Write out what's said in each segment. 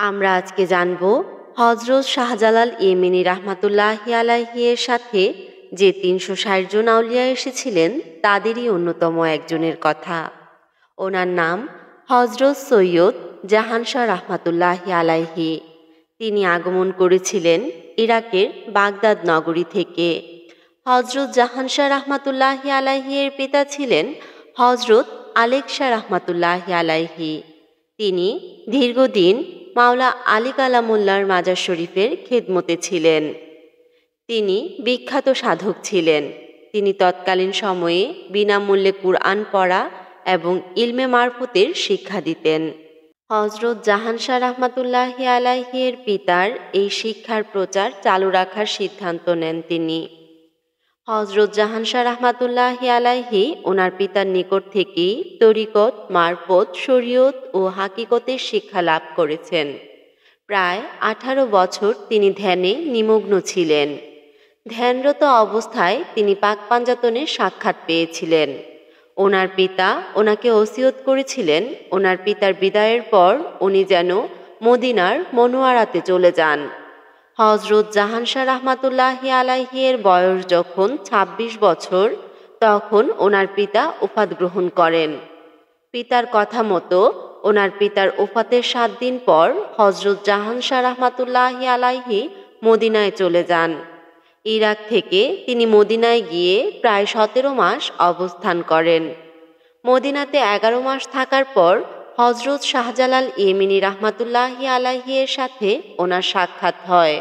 আমরা আজকে জানব হজরত শাহজালাল ইয়েমেনি রাহমাতুল্লাহি আলাইহি এর সাথে যে ৩৬০ জন আউলিয়া এসেছিলেন তাদেরই অন্যতম একজনের কথা। ওনার নাম হজরত সৈয়দ জাহান শাহ রাহমাতুল্লাহি আলাইহি। তিনি আগমন করেছিলেন ইরাকের বাগদাদ নগরী থেকে। হজরত জাহান শাহ রাহমাতুল্লাহি আলাইহি এর পিতা ছিলেন হজরত আলেক শাহ রাহমাতুল্লাহি আলাইহি। তিনি দীর্ঘদিন মাওলা আলী কালামুল্লাহর মাজার শরীফের খেদমতে ছিলেন। তিনি বিখ্যাত সাধক ছিলেন। তিনি তৎকালীন সময়ে বিনামূল্যে কুরআন পড়া এবং ইলমে মারফতের শিক্ষা দিতেন। হজরত জাহান শাহ রাহমাতুল্লাহি আলাইহি এর পিতার এই শিক্ষার প্রচার চালু রাখার সিদ্ধান্ত নেন তিনি। হজরত জাহান শাহ রাহমাতুল্লাহি আলাইহি ওনার পিতার নিকট থেকেই তরিকত, মারফত, শরীয়ত ও হাকিকতের শিক্ষা লাভ করেছেন। প্রায় 18 বছর তিনি ধ্যানে নিমগ্ন ছিলেন। ধ্যানরত অবস্থায় তিনি পাক পাঞ্জাতনের সাক্ষাৎ পেয়েছিলেন। ওনার পিতা ওনাকে ওসিয়ত করেছিলেন ওনার পিতার বিদায়ের পর উনি যেন মদিনার মনোয়ারাতে চলে যান। হজরত জাহান শাহ রাহমাতুল্লাহি আলাইহি এর বয়স যখন 26 বছর তখন ওনার পিতা ওফাত গ্রহণ করেন। পিতার কথা মতো ওনার পিতার ওফাতের 7 দিন পর হজরত জাহান শাহ রাহমাতুল্লাহি আলাইহি মদিনায় চলে যান। ইরাক থেকে তিনি মদিনায় গিয়ে প্রায় 17 মাস অবস্থান করেন। মদিনাতে 11 মাস থাকার পর হজরত শাহজালাল ইয়েমেনি রাহমাতুল্লাহি আলাইহি এর সাথে ওনার সাক্ষাৎ হয়।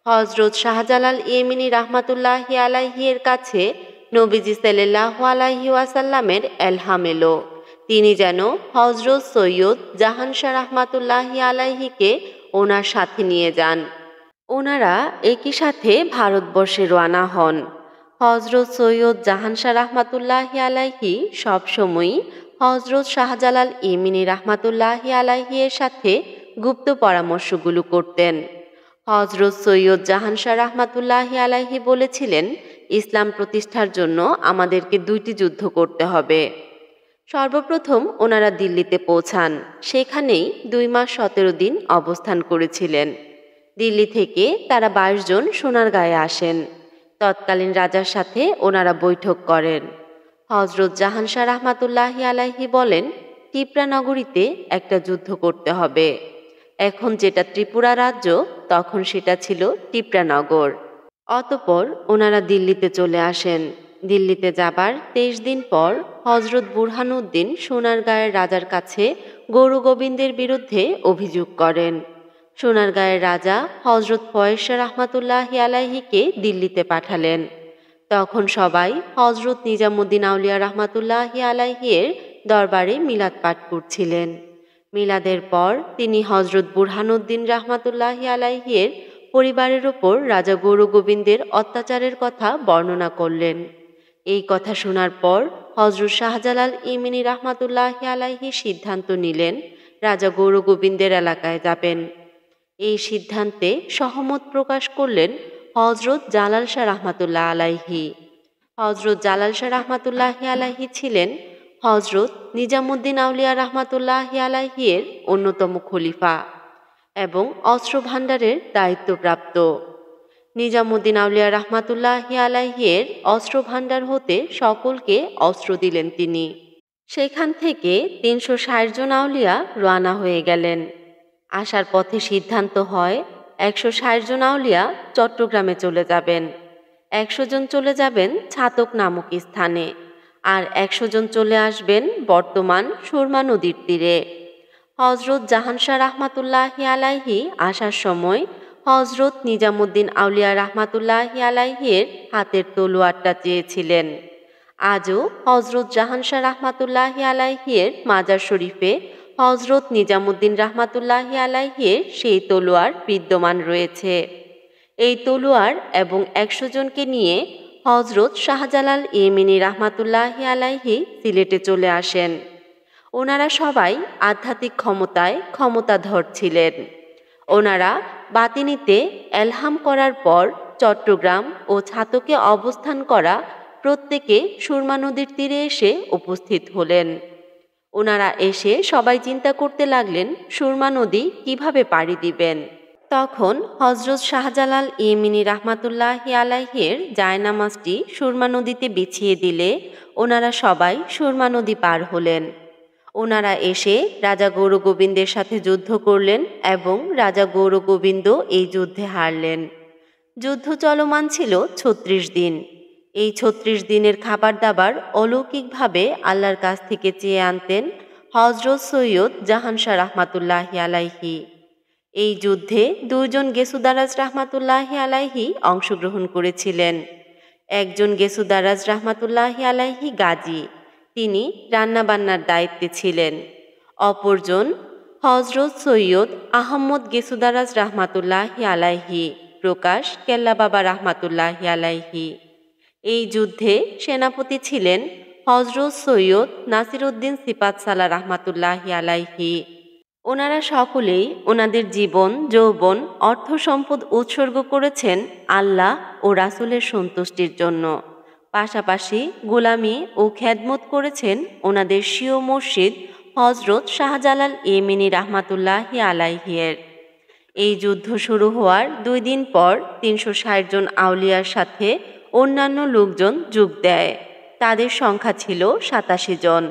হজরত শাহজালাল ইয়েমেনি রাহমাতুল্লাহি আলাইহি এর কাছে নবীজি সাল্লাল্লাহু আলাইহি ওয়াসাল্লামের এলহাম এলো তিনি যেন হজরত সৈয়দ জাহান শাহ রাহমাতুল্লাহি আলাইহিকে ওনার সাথে নিয়ে যান। ওনারা একই সাথে ভারতবর্ষে রওনা হন। হজরত সৈয়দ জাহান শাহ রাহমাতুল্লাহি আলাইহি সবসময়ই হজরত শাহজালাল ইয়েমেনি রাহমাতুল্লাহি আলাইহি এর সাথে গুপ্ত পরামর্শগুলো করতেন। হজরত সৈয়দ জাহান শাহ রাহমাতুল্লাহি আলাইহি বলেছিলেন, ইসলাম প্রতিষ্ঠার জন্য আমাদেরকে 2টি যুদ্ধ করতে হবে। সর্বপ্রথম ওনারা দিল্লিতে পৌঁছান। সেখানেই 2 মাস 17 দিন অবস্থান করেছিলেন। দিল্লি থেকে তারা 22 জন সোনারগাঁয়ে আসেন। তৎকালীন রাজার সাথে ওনারা বৈঠক করেন। হজরত জাহান শাহ রাহমাতুল্লাহি আলাইহি বলেন, ত্রিপুরা নগরীতে একটা যুদ্ধ করতে হবে। এখন যেটা ত্রিপুরা রাজ্য তখন সেটা ছিল ত্রিপুরানগর। অতঃপর ওনারা দিল্লিতে চলে আসেন। দিল্লিতে যাবার 23 দিন পর হজরত বুরহানুদ্দিন সোনারগাঁয়ের রাজার কাছে গরু গোবিন্দের বিরুদ্ধে অভিযোগ করেন। সোনারগাঁয়ের রাজা হজরত ফয়েজ শাহ রাহমাতুল্লাহি আলাইহিকে দিল্লিতে পাঠালেন। তখন সবাই হজরত নিজামুদ্দিন আউলিয়া রাহমাতুল্লাহি আলাইহি এর দরবারে মিলাদ পাঠ করছিলেন। মিলাদের পর তিনি হজরত বুরহানুদ্দিন রাহমাতুল্লাহি আলাইহি এর পরিবারের ওপর রাজা গৌর গোবিন্দের অত্যাচারের কথা বর্ণনা করলেন। এই কথা শোনার পর হজরত শাহজালাল ইয়েমেনি রাহমাতুল্লাহি আলাইহি সিদ্ধান্ত নিলেন রাজা গৌর গোবিন্দের এলাকায় যাবেন। এই সিদ্ধান্তে সহমত প্রকাশ করলেন হজরত জালাল শাহ রাহমাতুল্লাহ আলাইহি। হজরত জালাল শাহ রাহমাতুল্লাহি আলাইহি ছিলেন হজরত নিজামুদ্দিন আউলিয়া রাহমাতুল্লাহি আলাইহি এর অন্যতম খলিফা এবং অস্ত্র ভাণ্ডারের দায়িত্বপ্রাপ্ত। নিজামুদ্দিন আউলিয়া রাহমাতুল্লাহি আলাইহি এর অস্ত্র ভাণ্ডার হতে সকলকে অস্ত্র দিলেন তিনি। সেখান থেকে 360 জন আউলিয়া রওনা হয়ে গেলেন। আসার পথে সিদ্ধান্ত হয় 160 জন আউলিয়া চট্টগ্রামে চলে যাবেন, 100 জন চলে যাবেন ছাতক নামক স্থানে, আর 100 জন চলে আসবেন বর্তমান সুরমা নদীর তীরে। হজরত জাহান শাহ রাহমাতুল্লাহি আলাইহি আসার সময় হজরত নিজামুদ্দিন আউলিয়া রাহমাতুল্লাহি আলাইহি এর হাতের তলোয়ারটা চেয়েছিলেন। আজও হজরত জাহান শাহ রাহমাতুল্লাহি আলাইহি এর মাজার শরীফে হজরত নিজামুদ্দিন রাহমাতুল্লাহি আলাইহি এর সেই তলোয়ার বিদ্যমান রয়েছে। এই তলোয়ার এবং 100 জনকে নিয়ে হজরত শাহজালাল ইয়েমেনি রাহমাতুল্লাহি আলাইহি সিলেটে চলে আসেন। ওনারা সবাই আধ্যাত্মিক ক্ষমতায় ক্ষমতাধর ছিলেন। ওনারা বাতিনিতে এলহাম করার পর চট্টগ্রাম ও ছাতকে অবস্থান করা প্রত্যেকে সুরমা নদীর তীরে এসে উপস্থিত হলেন। ওনারা এসে সবাই চিন্তা করতে লাগলেন সুরমা নদী কিভাবে পাড়ি দিবেন। তখন হজরত শাহজালাল ইয়েমেনি রাহমাতুল্লাহি আলাইহির জায়নামাজটি সুরমা নদীতে বিছিয়ে দিলে ওনারা সবাই সুরমা নদী পার হলেন। ওনারা এসে রাজা গৌরগোবিন্দের সাথে যুদ্ধ করলেন এবং রাজা গৌরগোবিন্দ এই যুদ্ধে হারলেন। যুদ্ধ চলমান ছিল ৩৬ দিন। এই ৩৬ দিনের খাবার দাবার অলৌকিকভাবে আল্লাহর কাছ থেকে চেয়ে আনতেন হজরত সৈয়দ জাহানশাহ রাহমাতুল্লাহি আলাইহি। এই যুদ্ধে দুইজন গেসুদারাজ রাহমাতুল্লাহি আলাইহি অংশগ্রহণ করেছিলেন। একজন গেসুদারাজ রাহমাতুল্লাহি আলাইহি গাজী, তিনি রান্নাবান্নার দায়িত্বে ছিলেন। অপরজন হজরত সৈয়দ আহম্মদ গেসুদারাজ রাহমাতুল্লাহি আলাইহি, প্রকাশ কেল্লা বাবা রাহমাতুল্লাহি আলাইহি। এই যুদ্ধে সেনাপতি ছিলেন হজরত সৈয়দ নাসিরউদ্দিন সিপাতসালা রাহমাতুল্লাহি আলাইহি। ওনারা সকলেই ওনাদের জীবন, যৌবন, অর্থ সম্পদ উৎসর্গ করেছেন আল্লাহ ও রাসূলের সন্তুষ্টির জন্য। পাশাপাশি গোলামি ও খেদমত করেছেন ওনাদের স্বীয় মুর্শিদ হজরত শাহজালাল ইয়েমেনি রাহমাতুল্লাহি আলাইহির। এই যুদ্ধ শুরু হওয়ার 2 দিন পর 360 জন আউলিয়ার সাথে অন্যান্য লোকজন যোগ দেয়। তাদের সংখ্যা ছিল 87 জন।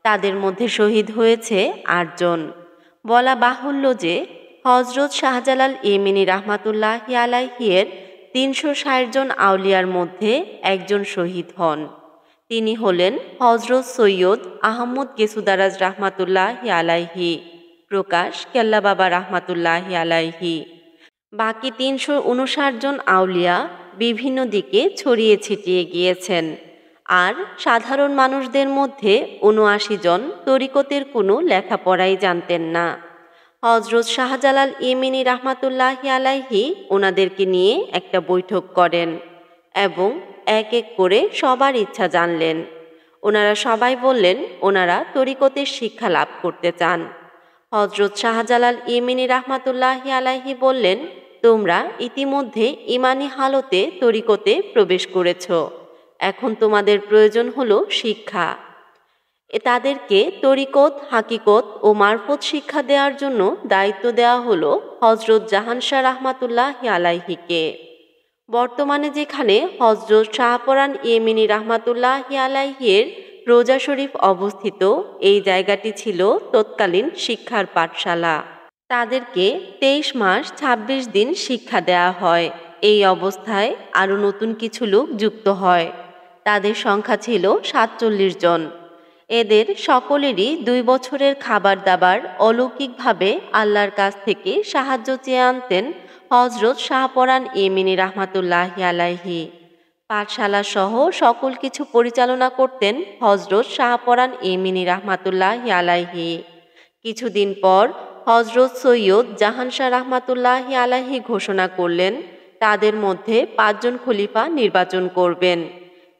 তাদের মধ্যে শহীদ হয়েছে 8 জন। বলা বাহুল্য যে হজরত শাহজালাল ইয়েমেনি রাহমাতুল্লাহি আলাইহির 360 জন আউলিয়ার মধ্যে একজন শহীদ হন। তিনি হলেন হজরত সৈয়দ আহম্মদ গেসুদারাজ রাহমাতুল্লাহি আলাইহি, প্রকাশ কেল্লা বাবা রাহমাতুল্লাহি আলাইহি। বাকি 359 জন আউলিয়া বিভিন্ন দিকে ছড়িয়ে ছিটিয়ে গিয়েছেন। আর সাধারণ মানুষদের মধ্যে 79 জন তরিকতের কোনো লেখাপড়াই জানতেন না। হজরত শাহজালাল ইয়েমেনি রাহমাতুল্লাহি আলাইহি ওনাদেরকে নিয়ে একটা বৈঠক করেন এবং এক এক করে সবার ইচ্ছা জানলেন। ওনারা সবাই বললেন ওনারা তরিকতের শিক্ষা লাভ করতে চান। হজরত শাহজালাল ইয়েমেনি রাহমাতুল্লাহি আলাইহি বললেন, তোমরা ইতিমধ্যে ইমানি হালতে তরিকতে প্রবেশ করেছ, এখন তোমাদের প্রয়োজন হলো শিক্ষা। তাদেরকে তরিকত, হাকিকত ও মারফত শিক্ষা দেওয়ার জন্য দায়িত্ব দেওয়া হলো হজরত জাহানশাহ রাহমাতুল্লাহি আলাইহিকে। বর্তমানে যেখানে হজরত শাহপরান ইয়েমেনি রাহমাতুল্লাহি আলাইহির রোজা শরীফ অবস্থিত, এই জায়গাটি ছিল তৎকালীন শিক্ষার পাঠশালা। তাদেরকে 23 মাস 26 দিন শিক্ষা দেওয়া হয়। এই অবস্থায় আরও নতুন কিছু লোক যুক্ত হয়। তাদের সংখ্যা ছিল 47 জন। এদের সকলেরই 2 বছরের খাবার দাবার অলৌকিকভাবে আল্লাহর কাছ থেকে সাহায্য চেয়ে আনতেন হজরত শাহপরান ইয়েমেনি রাহমাতুল্লাহি আলাইহি। পাঠশালা সহ সকল কিছু পরিচালনা করতেন হজরত শাহপরান ইয়েমেনি রাহমাতুল্লাহি আলাইহি। কিছুদিন পর হজরত সৈয়দ জাহানশাহ রাহমাতুল্লাহি আলাইহি ঘোষণা করলেন তাদের মধ্যে 5 জন খলিফা নির্বাচন করবেন।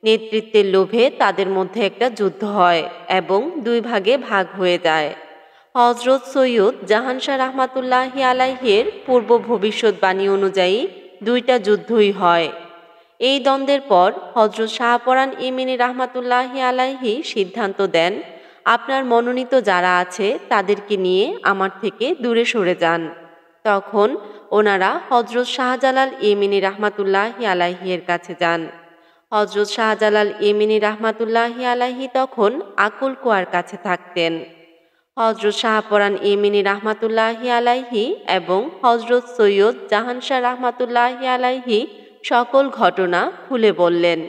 নেতৃত্বের লোভে তাদের মধ্যে একটা যুদ্ধ হয় এবং 2 ভাগে ভাগ হয়ে যায়। হজরত সৈয়দ জাহানশাহ রাহমাতুল্লাহি আলাইহির পূর্ব ভবিষ্যৎবাণী অনুযায়ী 2টা যুদ্ধই হয়। এই দ্বন্দ্বের পর হজরত শাহপরান ইয়েমেনি রাহমাতুল্লাহি আলাইহি সিদ্ধান্ত দেন, আপনার মনোনীত যারা আছে তাদেরকে নিয়ে আমার থেকে দূরে সরে যান। তখন ওনারা হজরত শাহজালাল ইয়েমেনি রাহমাতুল্লাহি আলাইহির কাছে যান। হজরত শাহজালাল ইয়েমেনি রাহমাতুল্লাহি আলাইহি তখন আকুল কুয়ার কাছে থাকতেন। হজরত শাহপরান ইয়েমেনি রাহমাতুল্লাহি আলাইহি এবং হজরত সৈয়দ জাহানশাহ রাহমাতুল্লাহি আলাইহি সকল ঘটনা খুলে বললেন।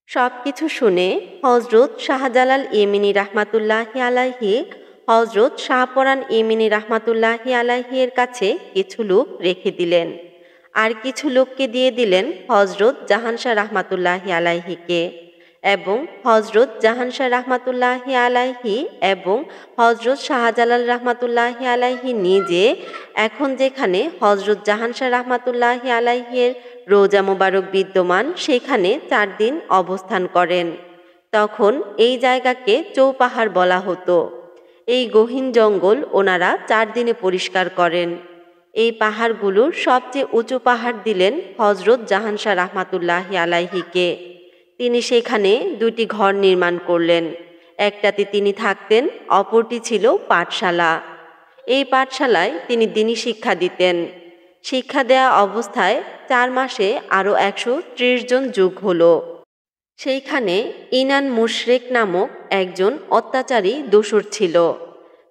সব কিছু শুনে হজরত শাহজালাল ইয়েমেনি রাহমাতুল্লাহি আলাইহি হজরত শাহপরান ইয়েমেনি রাহমাতুল্লাহি আলাইহির কাছে কিছু লোক রেখে দিলেন, আর কিছু লোককে দিয়ে দিলেন হজরত জাহানশাহ রাহমাতুল্লাহি আলাইহিকে। এবং হজরত জাহানশাহ রাহমাতুল্লাহি আলাইহি এবং হজরত শাহজালাল রাহমাতুল্লাহি আলাইহি নিজে এখন যেখানে হজরত জাহানশাহ রাহমাতুল্লাহি আলাইহির রোজা মোবারক বিদ্যমান, সেখানে 4 দিন অবস্থান করেন। তখন এই জায়গাকে চৌপাহাড় বলা হতো। এই গহীন জঙ্গল ওনারা 4 দিনে পরিষ্কার করেন। এই পাহাড়গুলোর সবচেয়ে উঁচু পাহাড় দিলেন হজরত জাহানশাহ রাহমাতুল্লাহি আলাইহিকে। তিনি সেখানে 2টি ঘর নির্মাণ করলেন। একটাতে তিনি থাকতেন, অপরটি ছিল পাঠশালা। এই পাঠশালায় তিনি দ্বীনি শিক্ষা দিতেন। শিক্ষা দেয়া অবস্থায় 4 মাসে আরও 130 জন যোগ হলো। সেইখানে ইনান মুশরেক নামক একজন অত্যাচারী দোসর ছিল।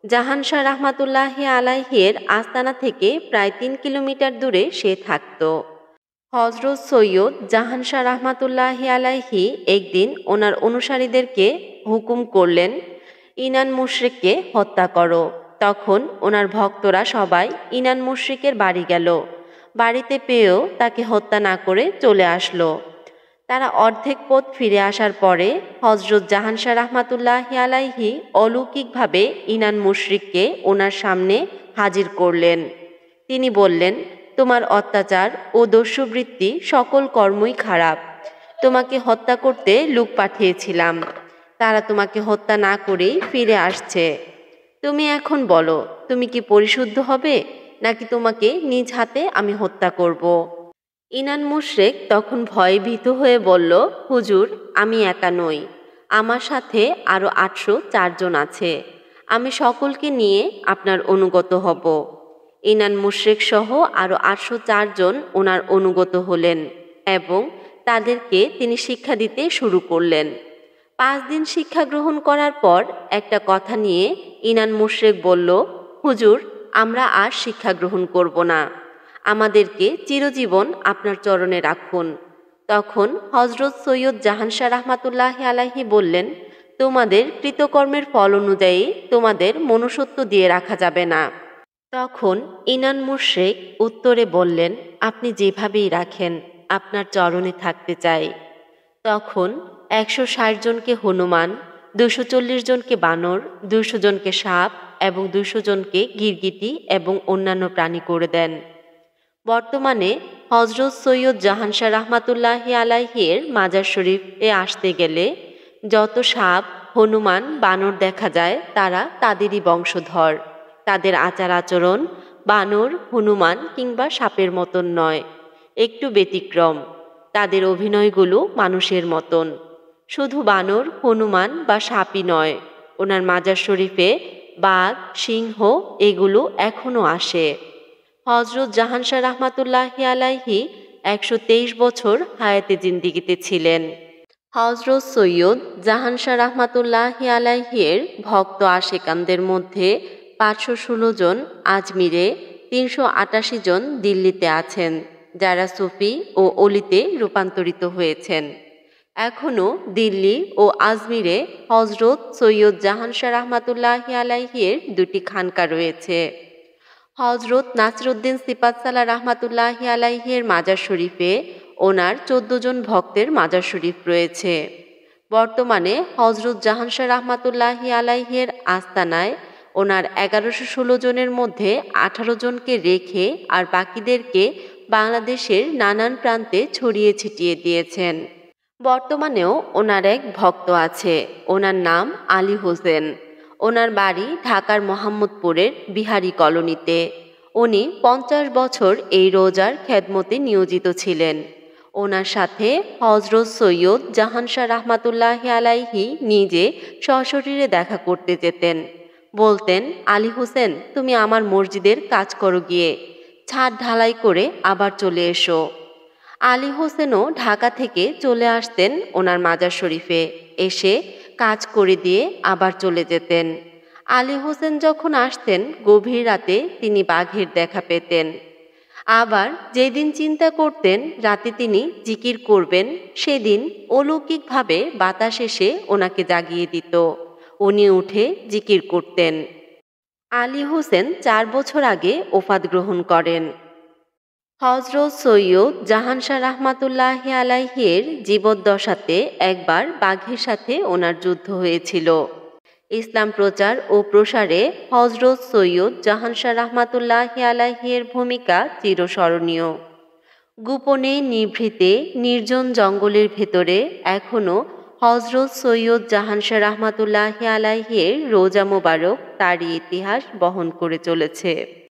জাহান শাহ রহমাতুল্লাহি আলাইহির আস্তানা থেকে প্রায় 3 কিলোমিটার দূরে সে থাকত। হজরত সৈয়দ জাহান শাহ রহমাতুল্লাহি আলাইহি একদিন ওনার অনুসারীদেরকে হুকুম করলেন, ইনান মুশরিককে হত্যা করো। তখন ওনার ভক্তরা সবাই ইনান মুশরিকের বাড়ি গেল। বাড়িতে পেয়েও তাকে হত্যা না করে চলে আসলো। তারা অর্ধেক পথ ফিরে আসার পরে হজরত জাহান শাহ রহমাতুল্লাহি আলাইহি অলৌকিকভাবে ইনান মুশরিককে ওনার সামনে হাজির করলেন। তিনি বললেন, তোমার অত্যাচার ও দস্যুবৃত্তি সকল কর্মই খারাপ। তোমাকে হত্যা করতে লোক পাঠিয়েছিলাম, তারা তোমাকে হত্যা না করেই ফিরে আসছে। তুমি এখন বলো, তুমি কি পরিশুদ্ধ হবে, নাকি তোমাকে নিজ হাতে আমি হত্যা করব? ইনান মুশরিক তখন ভয়ে ভীত হয়ে বলল, হুজুর, আমি একা নই, আমার সাথে আরও 804 জন আছে। আমি সকলকে নিয়ে আপনার অনুগত হব। ইনান মুশরিক সহ আরও 804 জন ওনার অনুগত হলেন এবং তাদেরকে তিনি শিক্ষা দিতে শুরু করলেন। 5 দিন শিক্ষা গ্রহণ করার পর একটা কথা নিয়ে ইনান মুশরিক বলল, হুজুর, আমরা আর শিক্ষা গ্রহণ করব না, আমাদেরকে চিরজীবন আপনার চরণে রাখুন। তখন হজরত সৈয়দ জাহান শাহ রহমাতুল্লাহি আলাইহি বললেন, তোমাদের কৃতকর্মের ফল অনুযায়ী তোমাদের মনুষ্যত্ব দিয়ে রাখা যাবে না। তখন ইনান মুশরিক উত্তরে বললেন, আপনি যেভাবেই রাখেন, আপনার চরণে থাকতে চাই। তখন 160 জনকে হনুমান, 240 জনকে বানর, 200 জনকে সাপ এবং 200 জনকে গিরগিটি এবং অন্যান্য প্রাণী করে দেন। বর্তমানে হজরত সৈয়দ জাহান শাহ রহমাতুল্লাহি আলাইহির মাজার শরীফে আসতে গেলে যত সাপ, হনুমান, বানর দেখা যায় তারা তাদেরই বংশধর। তাদের আচার আচরণ বানর, হনুমান কিংবা সাপের মতন নয়, একটু ব্যতিক্রম। তাদের অভিনয়গুলো মানুষের মতন। শুধু বানর, হনুমান বা সাপই নয়, ওনার মাজার শরীফে বাঘ, সিংহ এগুলো এখনও আসে। হজরত জাহান শাহ রহমাতুল্লাহি আলাইহি 123 বছর হায়াতে জিন্দিগিতে ছিলেন। হজরত সৈয়দ জাহান শাহ রহমাতুল্লাহি আলাইহির ভক্ত আশেকানদের মধ্যে 516 জন আজমিরে, 388 জন দিল্লিতে আছেন, যারা সুফি ও অলিতে রূপান্তরিত হয়েছেন। এখনও দিল্লি ও আজমিরে হজরত সৈয়দ জাহান শাহ রহমাতুল্লাহি আলাইহির 2টি খানকা রয়েছে। হজরত নাসিরউদ্দিন সিপাতসালা রহমাতুল্লাহি আলাইহির মাজার শরীফে ওনার 14 জন ভক্তের মাজার শরীফ রয়েছে। বর্তমানে হজরত জাহান শাহ রহমাতুল্লাহি আলাইহির আস্তানায় ওনার 1116 জনের মধ্যে 18 জনকে রেখে আর বাকিদেরকে বাংলাদেশের নানান প্রান্তে ছড়িয়ে ছিটিয়ে দিয়েছেন। বর্তমানেও ওনার এক ভক্ত আছে, ওনার নাম আলী হোসেন। ওনার বাড়ি ঢাকার মোহাম্মদপুরের বিহারি কলোনিতে। উনি 50 বছর এই রোজার খেদমতে নিয়োজিত ছিলেন। ওনার সাথে হজরত সৈয়দ জাহান শাহ রহমাতুল্লাহি আলাইহি নিজে সশরীরে দেখা করতে যেতেন। বলতেন, আলী হোসেন, তুমি আমার মসজিদের কাজ করো গিয়ে, ছাদ ঢালাই করে আবার চলে এসো। আলী হোসেনও ঢাকা থেকে চলে আসতেন ওনার মাজার শরীফে, এসে কাজ করে দিয়ে আবার চলে যেতেন। আলী হোসেন যখন আসতেন গভীর রাতে তিনি বাঘের দেখা পেতেন। আবার যেদিন চিন্তা করতেন রাতে তিনি জিকির করবেন, সেদিন অলৌকিকভাবে বাতাস এসে ওনাকে জাগিয়ে দিত। উনি উঠে জিকির করতেন। আলী হোসেন 4 বছর আগে ওফাত গ্রহণ করেন। হজরত সৈয়দ জাহান শাহ রহমাতুল্লাহি আলাইহির জীবদ্দশাতে একবার বাঘের সাথে ওনার যুদ্ধ হয়েছিল। ইসলাম প্রচার ও প্রসারে হজরত সৈয়দ জাহান শাহ রহমাতুল্লাহি আলাইহির ভূমিকা চিরস্মরণীয়। গোপনে নিভৃতে নির্জন জঙ্গলের ভেতরে এখনও হজরত সৈয়দ জাহান শাহ রহমাতুল্লাহি আলাইহির রোজা মোবারক তারই ইতিহাস বহন করে চলেছে।